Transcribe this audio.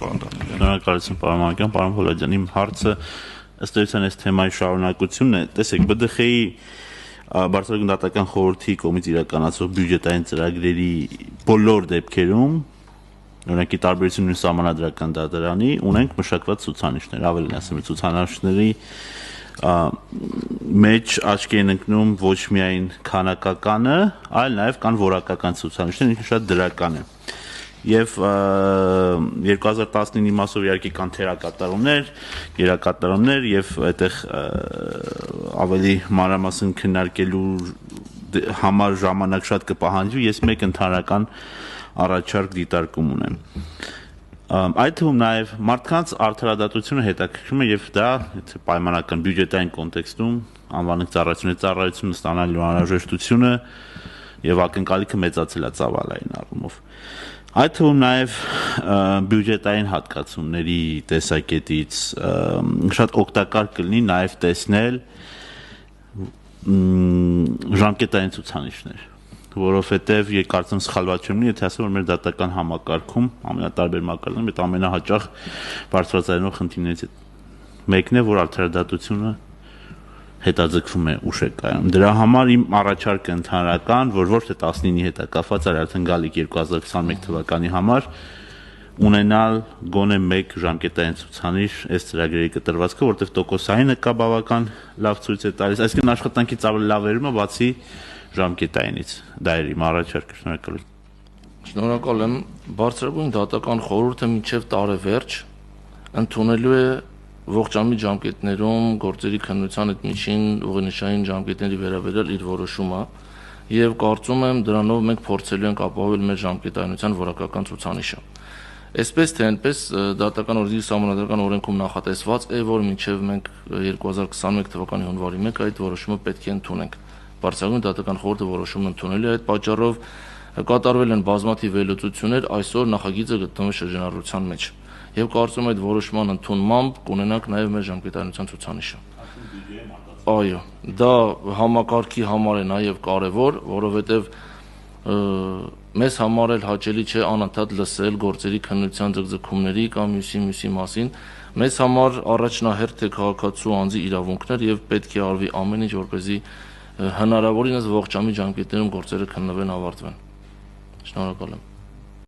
Շնորհակալություն պարոն Մանուկյան, պարոն Փոլադյան, իմ հարցը ըստ էության այս թեմայի շարունակությունն է։ Տեսեք, ԲԴԽ-ի Բարձրագույն դատական խորհրդի կողմից իրականացվող բյուջետային ծրագրերի բոլոր դեպքերում, օրինակ ի տարբերություն սահմանադրական դատարանի, ունենք մշակված ցուցանիշներ, ավելին ասեմ, ցուցանիշների մեջ աչքի են ընկնում ոչ միայն քանակականը, այլ նաև կան որակական ցուցանիշներ, ինքը շատ դրական է։ Եվ 2019-ի մասով իհարկե կան թերակատարումներ, գերակատարումներ եւ այդտեղ ավելի մանրամասն քննարկելու համար ժամանակ շատ կպահանջվի, ես մեկ ընդհանրական առաջարկ դիտարկում ունեմ։ Այդ թվում նաև մարդկանց արդարադատությունը հետաքրքրում է եւ դա պայմանական բյուջետային կոնտեքստում անվանենք ծառայությունը ստանալու անհրաժեշտությունը եւ ակնկալիքը մեծացել է ծավալային առումով։ Այդ թվում նաև բյուջետային հատկացումների տեսակետից շատ օգտակար կլինի նաև տեսնել ժամկետային ցուցանիշներ, որովհետև կարծեմ սխալված չեմ լինի, եթե ասեմ, որ մեր դատական համակարգում ամենատարբեր մակարդակներում այդ ամենահաճախ բարձրացնող խնդիրներից մեկն է, որ արդարադատությունը հետաձգվում է ուշ է կայանում։ Դրա համար իմ առաջարկը ընդհանրական, որ ոչ թե 19-ի հետ է կապված, այլ արդեն գալիք 2021 թվականի համար ունենալ գոնե մեկ ժամկետային ցուցանիշ այս ծրագրերի կտրվածքը, որտեղ տոկոսայինը կա բավական լավ ցույց է տալիս, այսինքն աշխատանքից ավելի լավ վերում է բացի ժամկետայինից։ Դա էր իմ առաջարկը, շնորհակալություն։ Շնորհակալ եմ։ Բարձրագույն դատական խորհուրդը մինչև տարեվերջ ընդունելու է ողջամիտ ժամկետներում գործերի քննության այդ միջին ուղենիշային ժամկետների վերաբերյալ իր որոշումը եւ կարծում եմ դրանով մենք փորձելու ենք ապահովել մեր ժամկետայնության որակական ցուցանիշը։ Այսպես թե այնպես դատական օրենքի սահմանադրական օրենքում նախատեսված է, որ մինչև մենք 2021 թվականի հունվարի 1 այդ որոշումը պետք է ընդունենք։ Բարձրագույն դատական խորհուրդը որոշումն ընդունել է, այդ պատճառով կատարվել են բազմաթիվ վերլուծություններ, այսօր նախագիծը գտնվում է շրջանառության մեջ։ Եվ կարծում եմ այդ որոշման ընդունմամբ կունենանք նաև մեր ժամկետայնության ցուցանիշը։ Այո, դա համակարգի համար է նաև կարևոր, որովհետև մեզ համար էլ հաճելի չէ անընդհատ լսել գործերի քննության ձգձգումների կամ մյուսի մասին։ Մեզ համար առաջնահերթ է քաղաքացու անձի իրավունքներ եւ պետք է արվի ամեն ինչ, որպեսզի հնարավորինս ողջամիտ ժամկետներում գործերը քննվեն, ավարտվեն։ Շնորհակալ եմ։